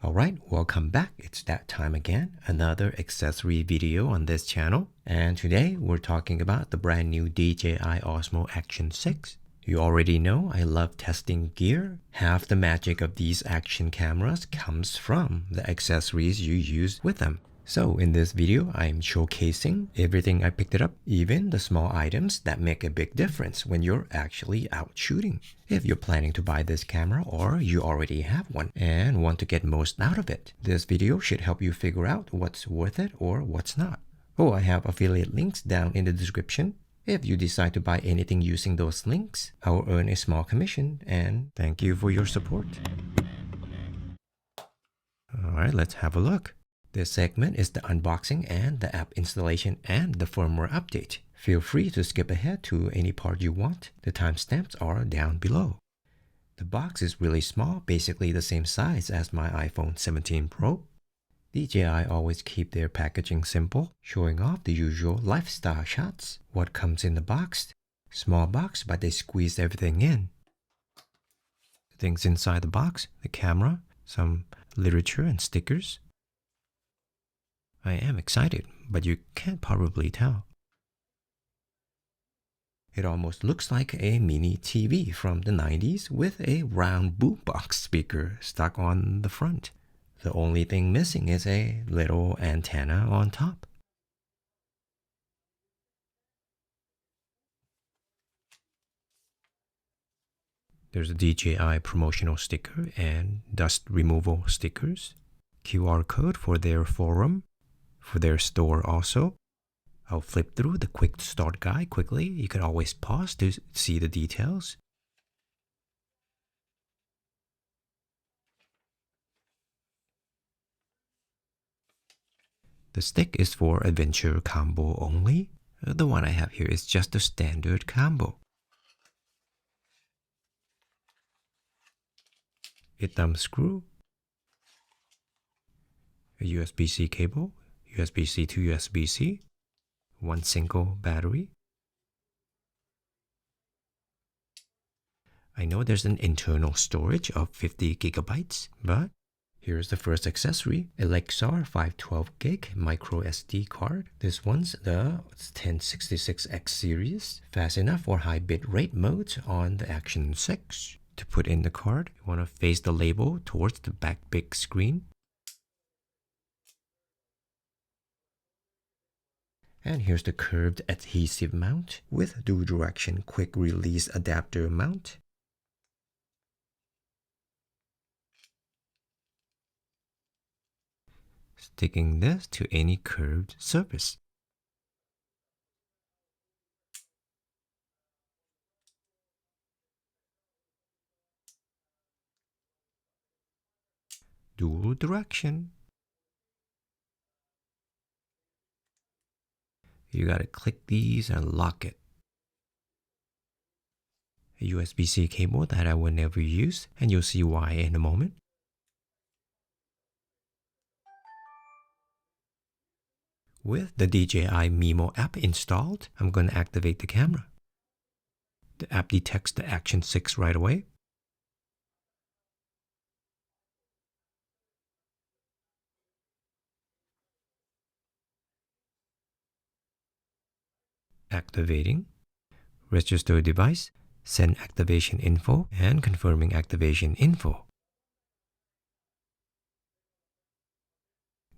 Alright, welcome back. It's that time again. Another accessory video on this channel. And today we're talking about the brand new DJI Osmo Action 6. You already know I love testing gear. Half the magic of these action cameras comes from the accessories you use with them. So in this video, I'm showcasing everything I picked it up, even the small items that make a big difference when you're actually out shooting. If you're planning to buy this camera or you already have one and want to get most out of it, this video should help you figure out what's worth it or what's not. Oh, I have affiliate links down in the description. If you decide to buy anything using those links, I'll earn a small commission and thank you for your support. Alright, let's have a look. This segment is the unboxing and the app installation and the firmware update. Feel free to skip ahead to any part you want. The timestamps are down below. The box is really small, basically the same size as my iPhone 17 Pro. DJI always keep their packaging simple, showing off the usual lifestyle shots. What comes in the box? Small box, but they squeeze everything in. Things inside the box, the camera, some literature and stickers. I am excited, but you can't probably tell. It almost looks like a mini TV from the 90s with a round boombox speaker stuck on the front. The only thing missing is a little antenna on top. There's a DJI promotional sticker and dust removal stickers. QR code for their forum. For their store also. I'll flip through the quick start guide quickly. You can always pause to see the details. The stick is for adventure combo only. The one I have here is just a standard combo. A thumb screw. A USB-C cable. USB-C to USB-C, one single battery. I know there's an internal storage of 50 gigabytes, but here's the first accessory, a Lexar 512 gig MicroSD card. This one's the 1066X series, fast enough for high bit rate modes on the Action 6. To put in the card, you want to face the label towards the back big screen. And here's the curved adhesive mount with dual direction quick release adapter mount. Sticking this to any curved surface. Dual direction. You gotta click these and lock it. A USB-C cable that I will never use, and you'll see why in a moment. With the DJI Mimo app installed, I'm gonna activate the camera. The app detects the Action 6 right away. Activating. Register device. Send activation info and confirming activation info.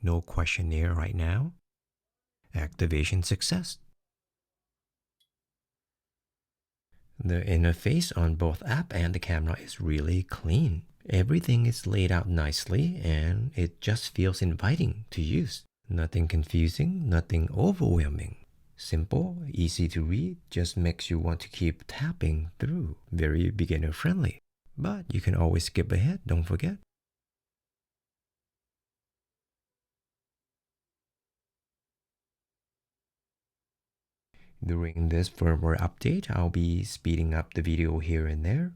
No questionnaire right now. Activation success. The interface on both app and the camera is really clean. Everything is laid out nicely and it just feels inviting to use. Nothing confusing, nothing overwhelming. Simple, easy to read, just makes you want to keep tapping through. Very beginner friendly. But you can always skip ahead, don't forget. During this firmware update, I'll be speeding up the video here and there.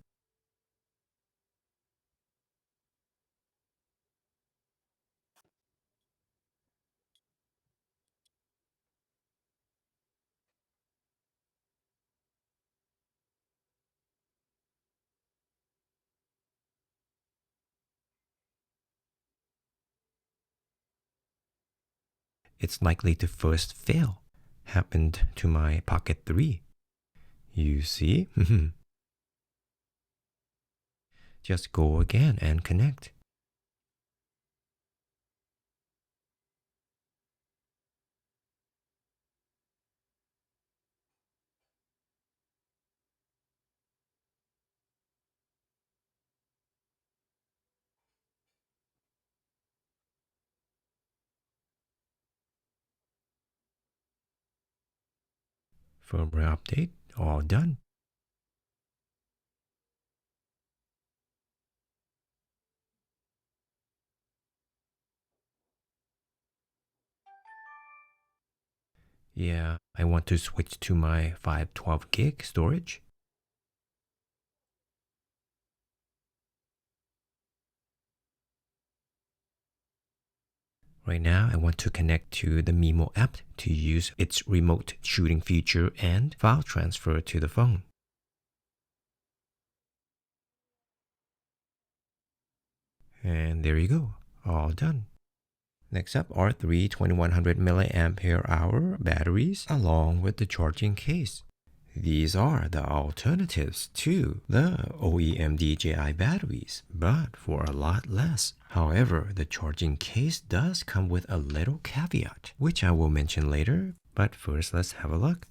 it's likely to first fail. Happened to my Pocket 3. You see? Just go again and connect. Firmware update, all done. Yeah, I want to switch to my 512 gig storage. Right now, I want to connect to the Mimo app to use its remote shooting feature and file transfer to the phone. And there you go, all done. Next up are three 2100 mAh batteries along with the charging case. These are the alternatives to the OEM DJI batteries, but for a lot less. However, the charging case does come with a little caveat, which I will mention later, but first let's have a look.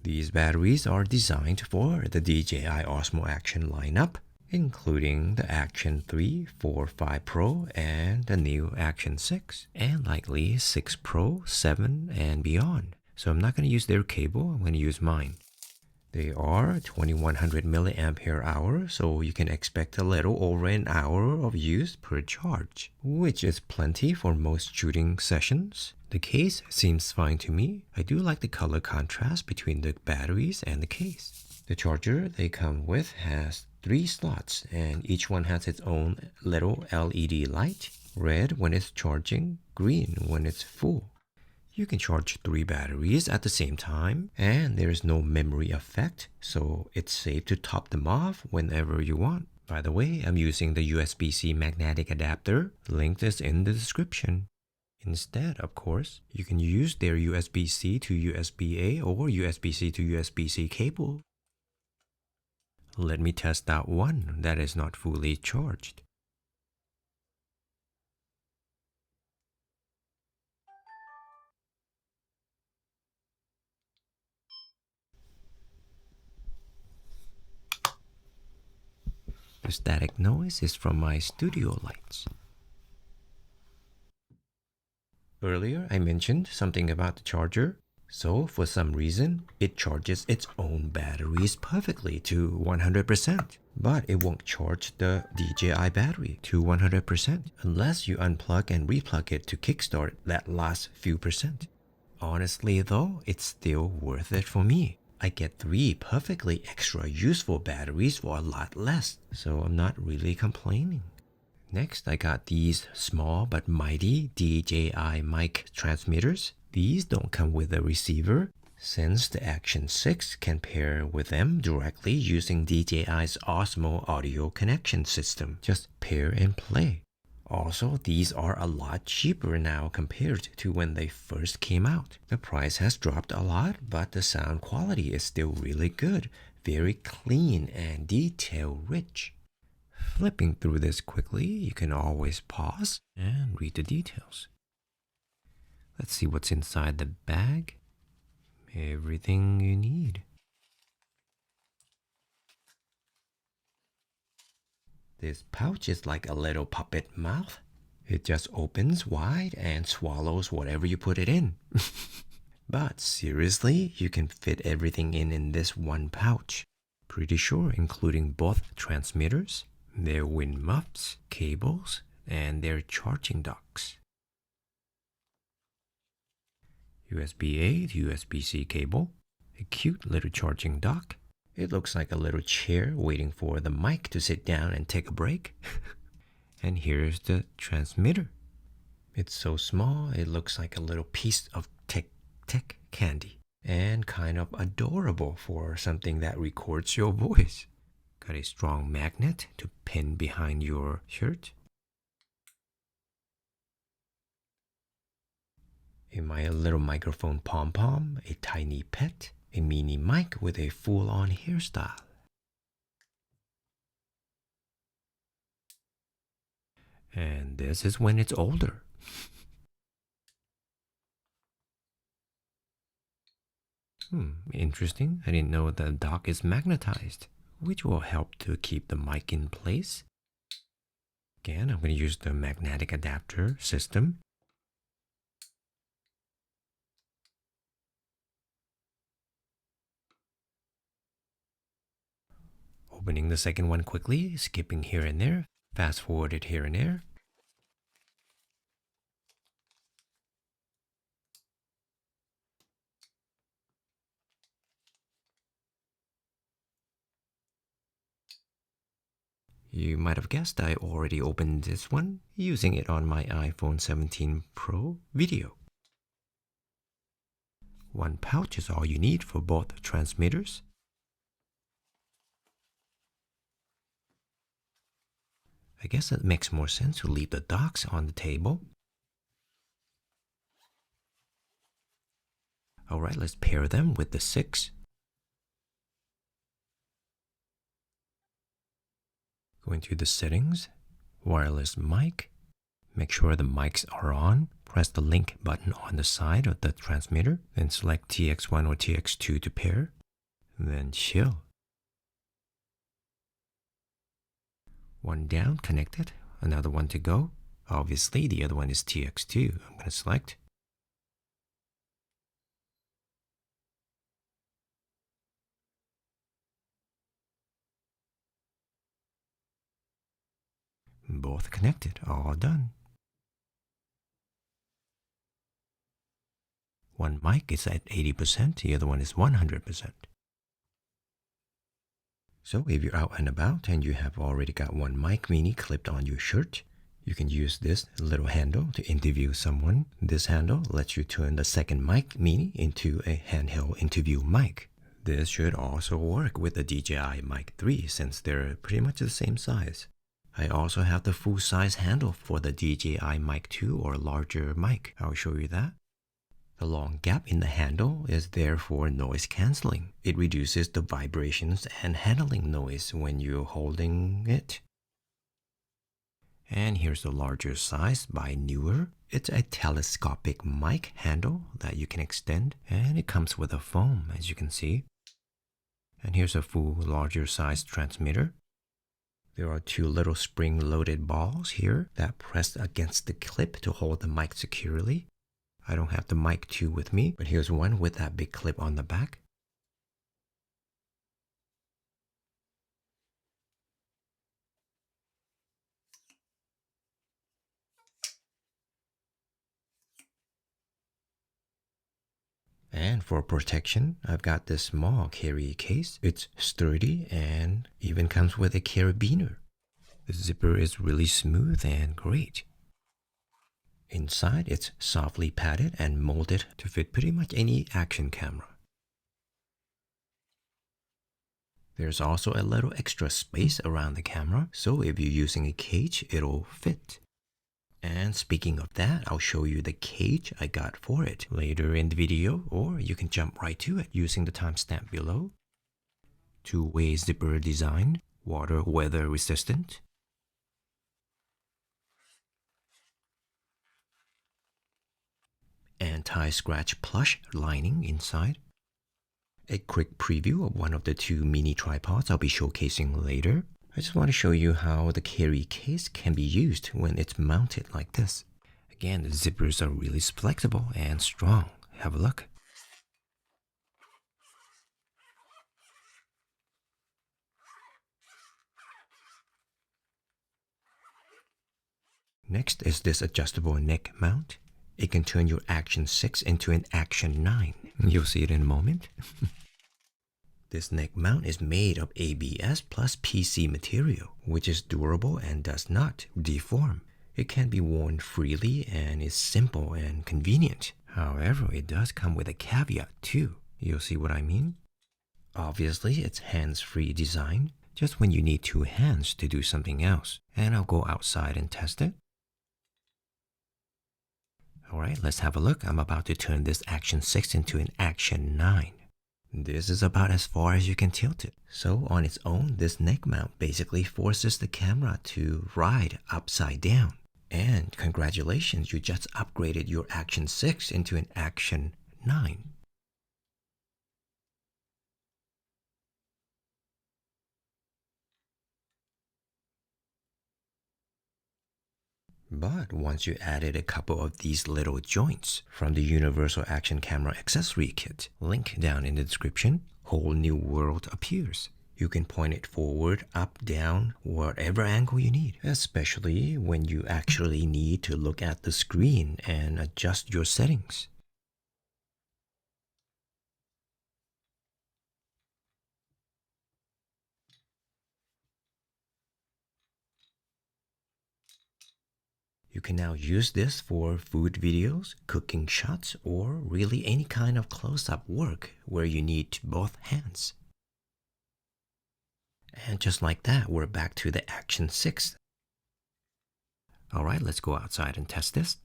These batteries are designed for the DJI Osmo Action lineup, including the Action 3, 4, 5 Pro, and the new Action 6, and likely 6 Pro, 7, and beyond. So I'm not going to use their cable, I'm going to use mine. They are 2100 mAh, so you can expect a little over an hour of use per charge, which is plenty for most shooting sessions. The case seems fine to me. I do like the color contrast between the batteries and the case. The charger they come with has 3 slots, and each one has its own little LED light. Red when it's charging, green when it's full. You can charge 3 batteries at the same time, and there's no memory effect, so it's safe to top them off whenever you want. By the way, I'm using the USB-C magnetic adapter. Link is in the description. Instead, of course, you can use their USB-C to USB-A or USB-C to USB-C cable. Let me test out one that is not fully charged. The static noise is from my studio lights. Earlier, I mentioned something about the charger. So, for some reason, it charges its own batteries perfectly to 100%. But it won't charge the DJI battery to 100% unless you unplug and replug it to kickstart that last few percent. Honestly though, it's still worth it for me. I get 3 perfectly extra useful batteries for a lot less, so I'm not really complaining. Next, I got these small but mighty DJI mic transmitters. These don't come with a receiver, since the Action 6 can pair with them directly using DJI's Osmo audio connection system. Just pair and play. Also, these are a lot cheaper now compared to when they first came out. The price has dropped a lot, but the sound quality is still really good, very clean and detail-rich. Flipping through this quickly, you can always pause and read the details. Let's see what's inside the bag. Everything you need. This pouch is like a little puppet mouth. It just opens wide and swallows whatever you put it in. But seriously, you can fit everything in this one pouch. Pretty sure including both transmitters, their wind muffs, cables, and their charging docks. USB-A to USB-C cable, a cute little charging dock. It looks like a little chair waiting for the mic to sit down and take a break. And here's the transmitter. It's so small, it looks like a little piece of tech candy. And kind of adorable for something that records your voice. Got a strong magnet to pin behind your shirt. In my little microphone pom-pom, a tiny pet, a mini mic with a full-on hairstyle. And this is when it's older. Interesting. I didn't know the dock is magnetized, which will help to keep the mic in place. Again, I'm going to use the magnetic adapter system. Opening the second one quickly, skipping here and there, fast forwarded here and there. You might have guessed I already opened this one using it on my iPhone 17 Pro video. One pouch is all you need for both transmitters. I guess it makes more sense to leave the docks on the table. Alright, let's pair them with the 6. Going to the settings, wireless mic. Make sure the mics are on. Press the link button on the side of the transmitter. Then select TX1 or TX2 to pair. Then chill. One down, connected. Another one to go. Obviously, the other one is TX2. I'm going to select. Both connected, all done. One mic is at 80%, the other one is 100%. So if you're out and about and you have already got one Mic Mini clipped on your shirt, you can use this little handle to interview someone. This handle lets you turn the second Mic Mini into a handheld interview mic. This should also work with the DJI Mic 3 since they're pretty much the same size. I also have the full-size handle for the DJI Mic 2 or larger mic. I'll show you that. The long gap in the handle is there for noise cancelling. It reduces the vibrations and handling noise when you're holding it. And here's the larger size by Newer. It's a telescopic mic handle that you can extend, and it comes with a foam, as you can see. And here's a full larger size transmitter. There are 2 little spring-loaded balls here that press against the clip to hold the mic securely. I don't have the Mic 2 with me, but here's one with that big clip on the back. And for protection, I've got this small carry case. It's sturdy and even comes with a carabiner. The zipper is really smooth and great. Inside, it's softly padded and molded to fit pretty much any action camera. There's also a little extra space around the camera, so if you're using a cage, it'll fit. And speaking of that, I'll show you the cage I got for it later in the video, or you can jump right to it using the timestamp below. 2-way zipper design, water weather resistant. Anti-scratch plush lining inside. A quick preview of one of the 2 mini tripods I'll be showcasing later. I just want to show you how the carry case can be used when it's mounted like this. Again, the zippers are really flexible and strong. Have a look. Next is this adjustable neck mount. It can turn your Action 6 into an Action 9. You'll see it in a moment. This neck mount is made of ABS plus PC material, which is durable and does not deform. It can be worn freely and is simple and convenient. However, it does come with a caveat too. You'll see what I mean? Obviously, it's hands-free design, just when you need 2 hands to do something else. And I'll go outside and test it. Alright, let's have a look. I'm about to turn this Action 6 into an Action 9. This is about as far as you can tilt it. So on its own, this neck mount basically forces the camera to ride upside down. And congratulations, you just upgraded your Action 6 into an Action 9. But once you added a couple of these little joints from the Universal Action Camera Accessory Kit, link down in the description, whole new world appears. You can point it forward, up, down, whatever angle you need, especially when you actually need to look at the screen and adjust your settings. You can now use this for food videos, cooking shots, or really any kind of close-up work where you need both hands. And just like that, we're back to the Action 6. Alright, let's go outside and test this.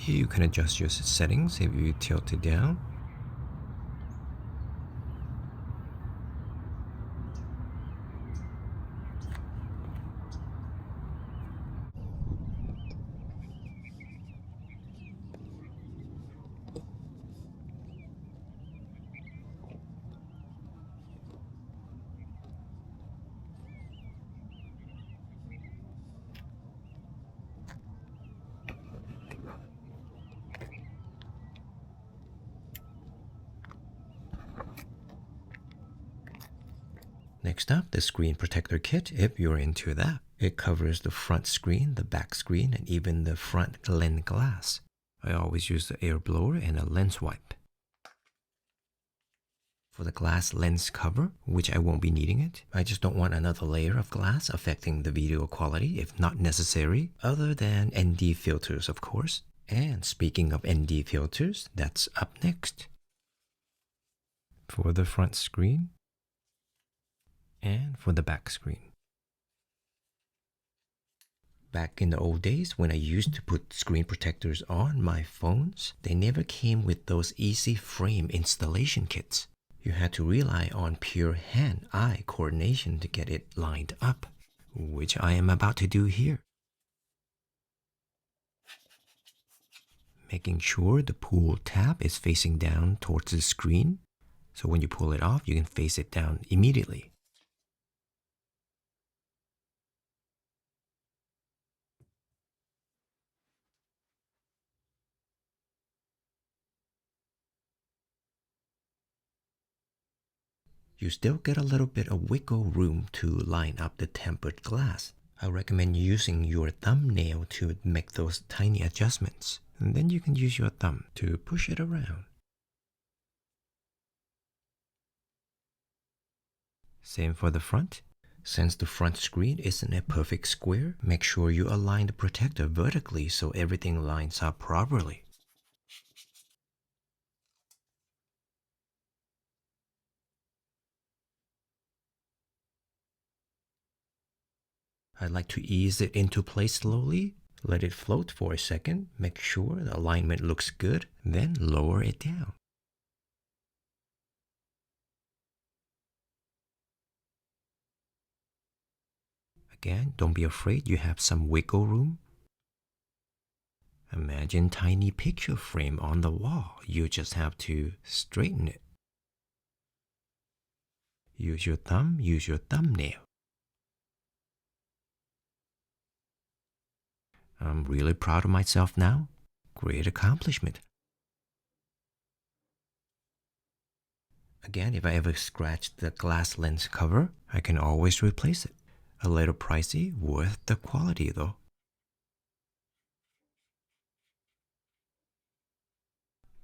You can adjust your settings if you tilt it down. Next up, the screen protector kit, if you're into that. It covers the front screen, the back screen, and even the front lens glass. I always use the air blower and a lens wipe. For the glass lens cover, which I won't be needing it, I just don't want another layer of glass affecting the video quality if not necessary, other than ND filters of course. And speaking of ND filters, that's up next. For the front screen, and for the back screen. Back in the old days when I used to put screen protectors on my phones, they never came with those easy frame installation kits. You had to rely on pure hand-eye coordination to get it lined up, which I am about to do here. Making sure the pull tab is facing down towards the screen, so when you pull it off, you can face it down immediately. You still get a little bit of wiggle room to line up the tempered glass. I recommend using your thumbnail to make those tiny adjustments. And then you can use your thumb to push it around. Same for the front. Since the front screen isn't a perfect square, make sure you align the protector vertically so everything lines up properly. I like to ease it into place slowly, let it float for a second, make sure the alignment looks good, then lower it down. Again, don't be afraid, you have some wiggle room. Imagine tiny picture frame on the wall, you just have to straighten it. Use your thumb, use your thumbnail. I'm really proud of myself now. Great accomplishment. Again, if I ever scratch the glass lens cover, I can always replace it. A little pricey, worth the quality though.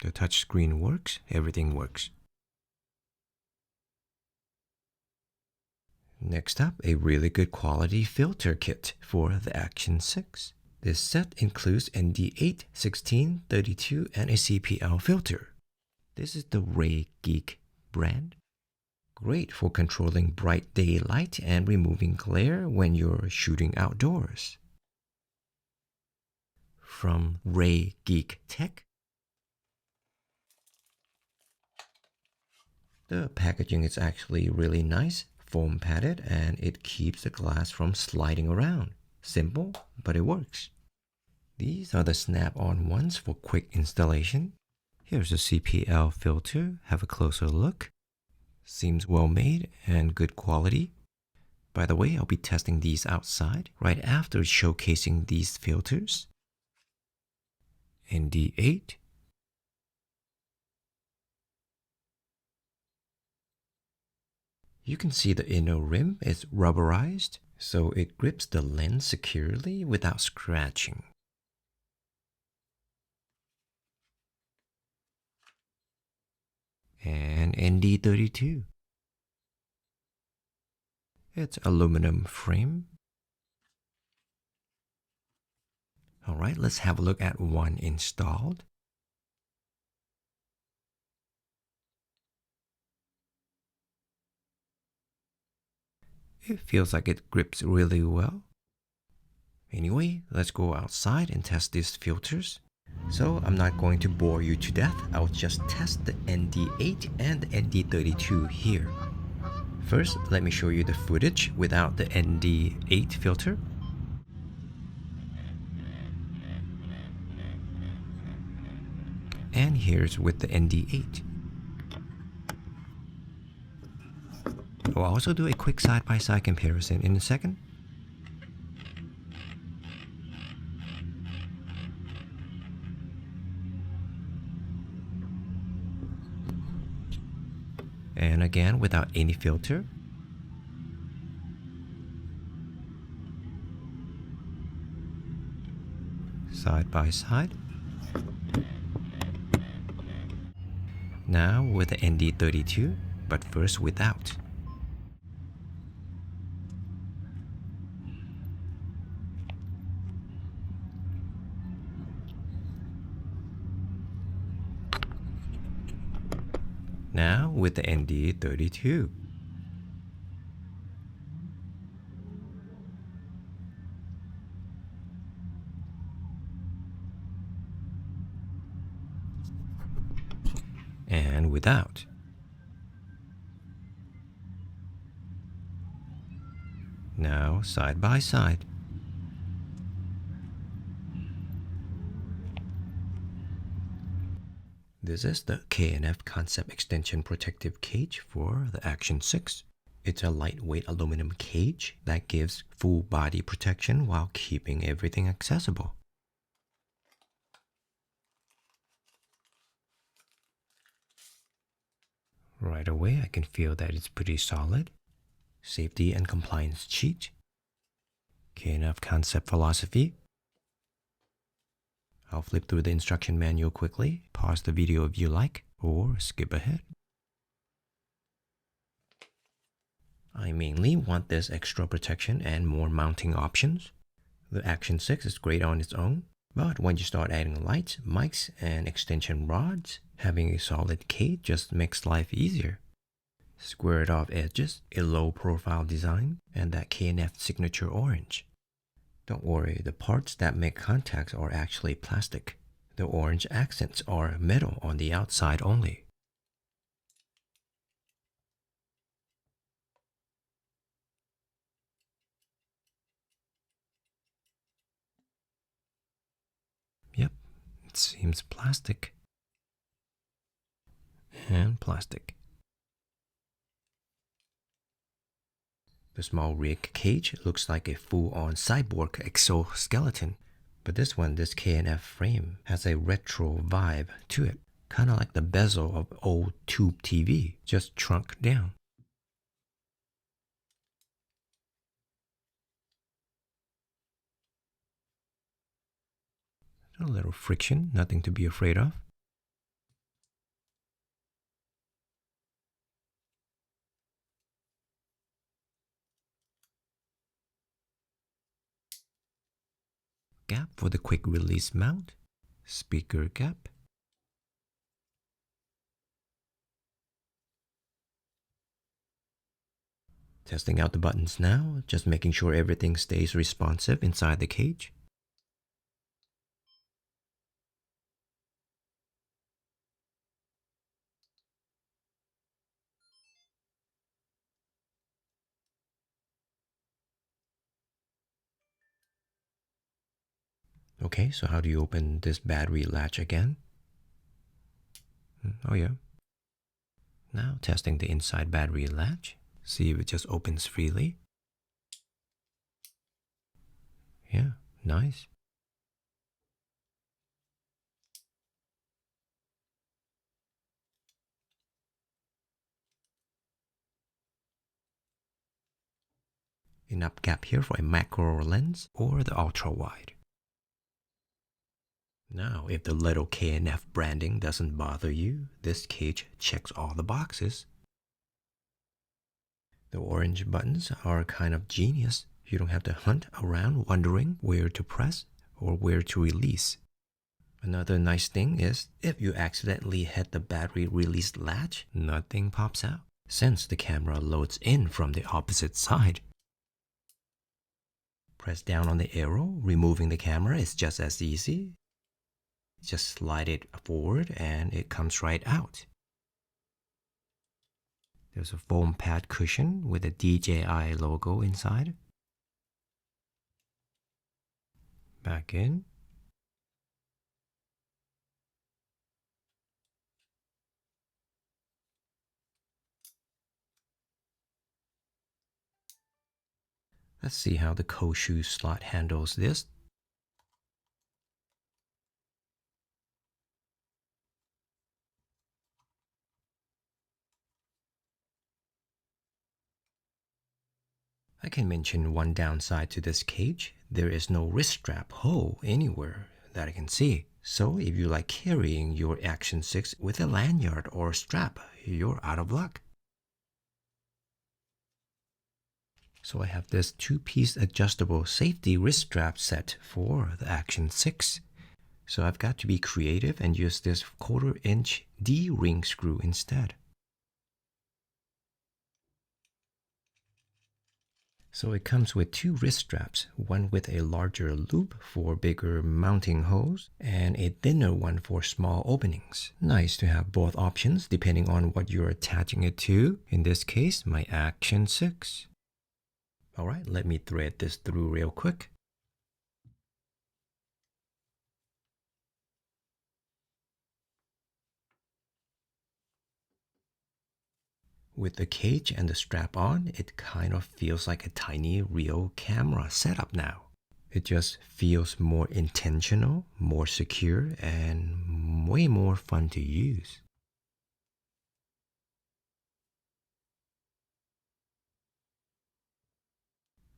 The touchscreen works, everything works. Next up, a really good quality filter kit for the Action 6. This set includes ND8, 16, 32, and a CPL filter. This is the VRIG brand. Great for controlling bright daylight and removing glare when you're shooting outdoors. From VRIG Tech. The packaging is actually really nice, foam padded, and it keeps the glass from sliding around. Simple, but it works. These are the snap-on ones for quick installation. Here's a CPL filter. Have a closer look. Seems well made and good quality. By the way, I'll be testing these outside right after showcasing these filters. ND8. You can see the inner rim is rubberized, so it grips the lens securely without scratching. And ND32. It's aluminum frame. Alright, let's have a look at one installed. It feels like it grips really well. Anyway, let's go outside and test these filters. So I'm not going to bore you to death. I'll just test the ND8 and the ND32 here. First, let me show you the footage without the ND8 filter. And here's with the ND8. I'll also do a quick side-by-side comparison in a second. And again, without any filter. Side by side. Now with the ND32, but first without. Now with the ND32. And without. Now side by side. This is the K&F Concept extension protective cage for the Action 6. It's a lightweight aluminum cage that gives full body protection while keeping everything accessible. Right away, I can feel that it's pretty solid. Safety and compliance sheet. K&F Concept philosophy. I'll flip through the instruction manual quickly, pause the video if you like, or skip ahead. I mainly want this extra protection and more mounting options. The Action 6 is great on its own, but when you start adding lights, mics, and extension rods, having a solid cage just makes life easier. Squared off edges, a low profile design, and that K&F signature orange. Don't worry, the parts that make contacts are actually plastic. The orange accents are metal on the outside only. Yep, it seems plastic. And plastic. The small rig cage looks like a full-on cyborg exoskeleton, But this one, this K&F frame, has a retro vibe to it. Kind of like the bezel of old tube TV, just shrunk down. A little friction, nothing to be afraid of. Gap for the quick release mount. Speaker gap. Testing out the buttons now, just making sure everything stays responsive inside the cage. Okay, so how do you open this battery latch again? Oh yeah. Now testing the inside battery latch. See if it just opens freely. Yeah, nice. Enough gap here for a macro lens or the ultra wide. Now, if the little K&F branding doesn't bother you, this cage checks all the boxes. The orange buttons are kind of genius. You don't have to hunt around wondering where to press or where to release. Another nice thing is, if you accidentally hit the battery release latch, nothing pops out, since the camera loads in from the opposite side. Press down on the arrow, removing the camera is just as easy. Just slide it forward and it comes right out. There's a foam pad cushion with a DJI logo inside. Back in. Let's see how the Koshu slot handles this. I can mention one downside to this cage. There is no wrist strap hole anywhere that I can see. So if you like carrying your Action 6 with a lanyard or strap, you're out of luck. So I have this two-piece adjustable safety wrist strap set for the Action 6. So I've got to be creative and use this 1/4-inch D-ring screw instead. So it comes with two wrist straps, one with a larger loop for bigger mounting holes and a thinner one for small openings. Nice to have both options depending on what you're attaching it to. In this case, my Action 6. Alright, let me thread this through real quick. With the cage and the strap on, it kind of feels like a tiny real camera setup now. It just feels more intentional, more secure, and way more fun to use.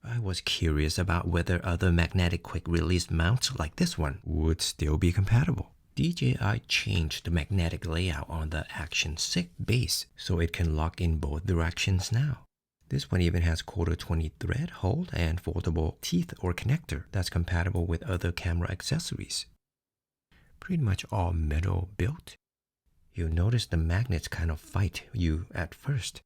I was curious about whether other magnetic quick release mounts like this one would still be compatible. DJI changed the magnetic layout on the Action 6 base so it can lock in both directions now. This one even has 1/4-20 thread hold and foldable teeth or connector that's compatible with other camera accessories. Pretty much all metal built. You'll notice the magnets kind of fight you at first.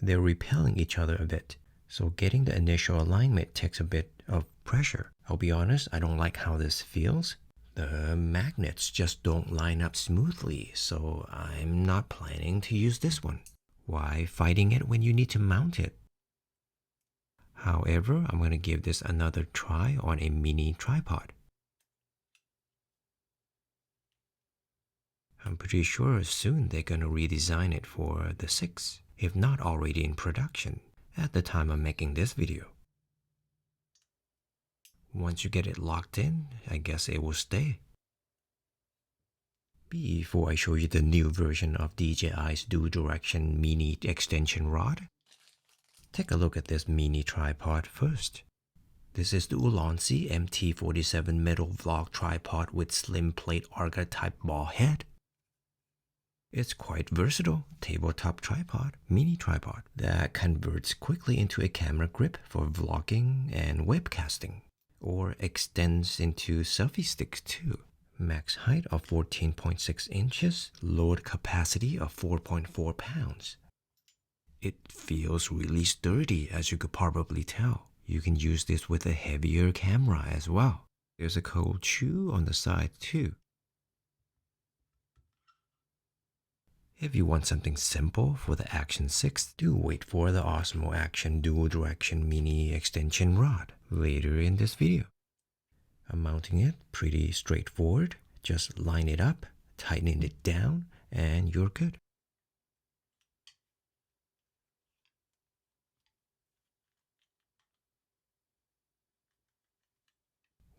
They're repelling each other a bit, so getting the initial alignment takes a bit of pressure. I'll be honest, I don't like how this feels. The magnets just don't line up smoothly, so I'm not planning to use this one. Why fighting it when you need to mount it? However, I'm going to give this another try on a mini tripod. I'm pretty sure soon they're going to redesign it for the 6, if not already in production, at the time I'm making this video. Once you get it locked in, I guess it will stay. Before I show you the new version of DJI's dual direction mini extension rod, take a look at this mini tripod first. This is the Ulanzi MT47 metal vlog tripod with slim plate Arga type ball head. It's quite versatile tabletop tripod, mini tripod that converts quickly into a camera grip for vlogging and webcasting, or extends into selfie sticks too. Max height of 14.6 inches, load capacity of 4.4 pounds. It feels really sturdy, as you could probably tell. You can use this with a heavier camera as well. There's a cold shoe on the side too. If you want something simple for the Action 6, do wait for the Osmo Action Dual Direction Mini Extension Rod later in this video. Mounting it, pretty straightforward. Just line it up, tighten it down, and you're good.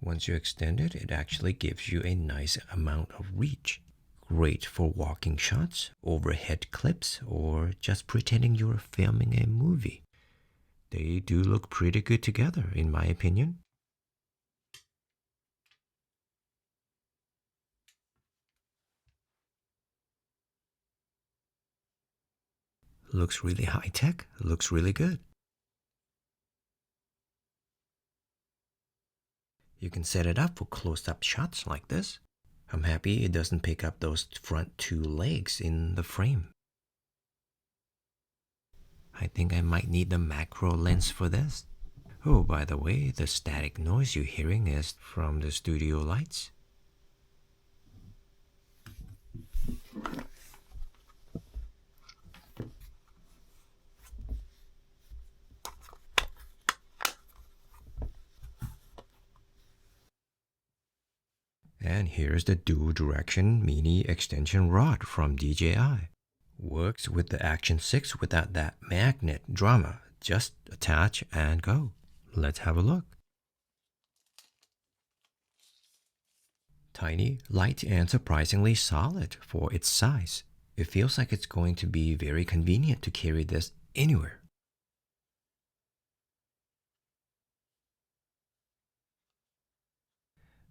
Once you extend it, it actually gives you a nice amount of reach. Great for walking shots, overhead clips, or just pretending you're filming a movie. They do look pretty good together, in my opinion. Looks really high-tech, looks really good. You can set it up for close-up shots like this. I'm happy it doesn't pick up those front two legs in the frame. I think I might need the macro lens for this. Oh, by the way, the static noise you're hearing is from the studio lights. And here's the dual direction mini extension rod from DJI. Works with the Action 6 without that magnet drama. Just attach and go. Let's have a look. Tiny, light, and surprisingly solid for its size. It feels like it's going to be very convenient to carry this anywhere.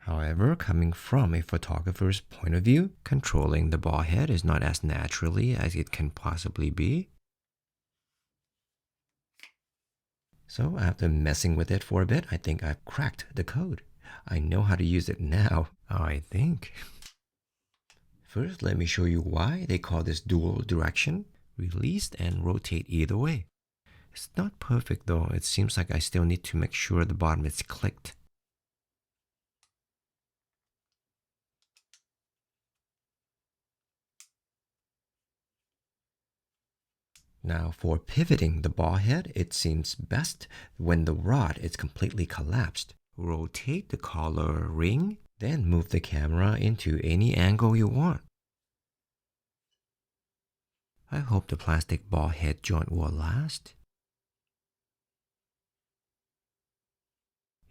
However, coming from a photographer's point of view, controlling the ball head is not as naturally as it can possibly be. So after messing with it for a bit, I think I've cracked the code. I know how to use it now, I think. First, let me show you why they call this dual direction. Release and rotate either way. It's not perfect though. It seems like I still need to make sure the bottom is clicked. Now for pivoting the ball head, it seems best when the rod is completely collapsed. Rotate the collar ring, then move the camera into any angle you want. I hope the plastic ball head joint will last.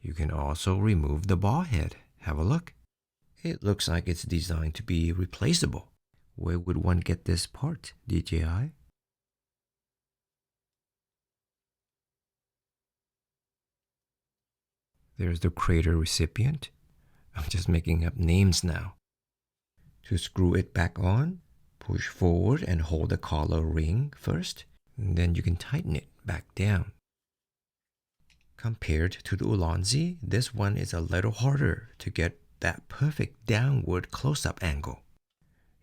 You can also remove the ball head. Have a look. It looks like it's designed to be replaceable. Where would one get this part, DJI? There's the crater recipient. I'm just making up names now. To screw it back on, push forward and hold the collar ring first, and then you can tighten it back down. Compared to the Ulanzi, this one is a little harder to get that perfect downward close-up angle.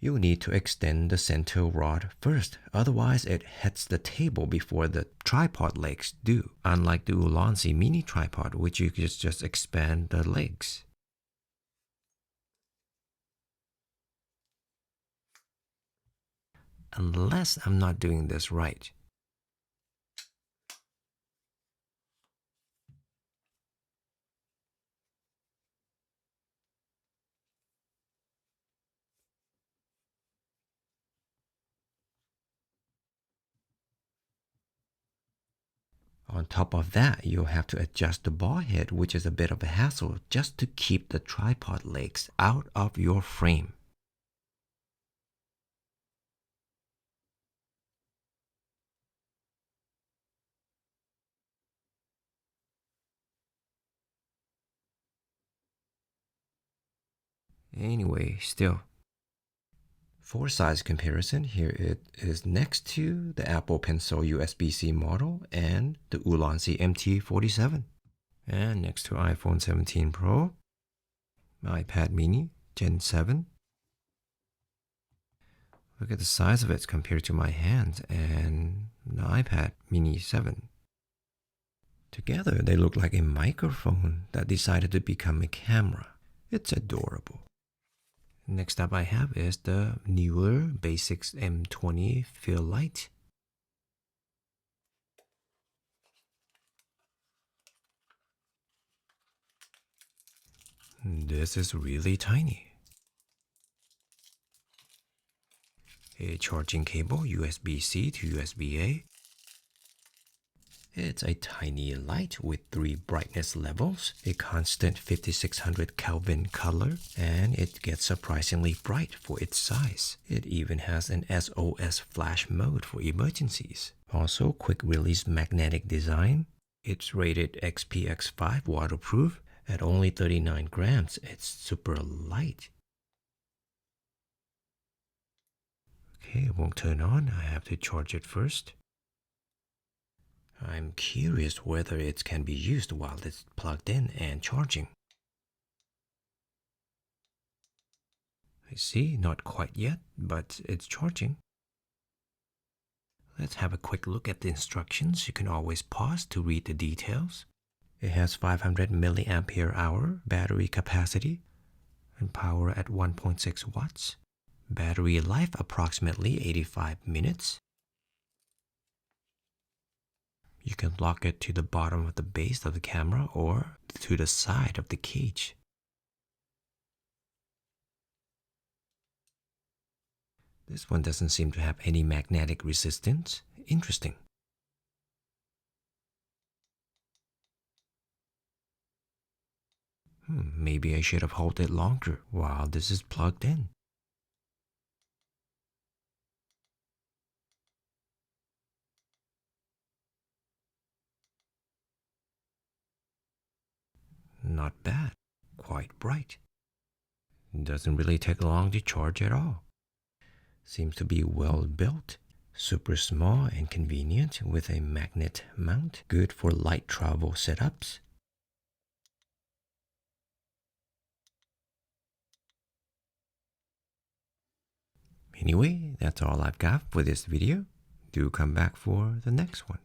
You'll need to extend the center rod first, otherwise it hits the table before the tripod legs do, unlike the Ulanzi mini tripod, which you just expand the legs. Unless I'm not doing this right. On top of that, you'll have to adjust the ball head, which is a bit of a hassle just to keep the tripod legs out of your frame. Anyway, still. For size comparison, here it is next to the Apple Pencil USB-C model and the Ulanzi MT47. And next to iPhone 17 Pro, iPad Mini Gen 7. Look at the size of it compared to my hands and the iPad Mini 7. Together, they look like a microphone that decided to become a camera. It's adorable. Next up I have is the newer Basics M20 Fill Light. This is really tiny. A charging cable USB-C to USB-A. It's a tiny light with 3 brightness levels, a constant 5600 Kelvin color, and it gets surprisingly bright for its size. It even has an SOS flash mode for emergencies. Also, quick release magnetic design. It's rated XPX5 waterproof. At only 39 grams, it's super light. Okay, it won't turn on. I have to charge it first. I'm curious whether it can be used while it's plugged in and charging. I see, not quite yet, but it's charging. Let's have a quick look at the instructions. You can always pause to read the details. It has 500 mAh battery capacity and power at 1.6 watts. Battery life approximately 85 minutes. You can lock it to the bottom of the base of the camera or to the side of the cage. This one doesn't seem to have any magnetic resistance. Interesting. Maybe I should have held it longer while this is plugged in. Not bad. Quite bright. Doesn't really take long to charge at all. Seems to be well built. Super small and convenient with a magnet mount. Good for light travel setups. Anyway, that's all I've got for this video. Do come back for the next one.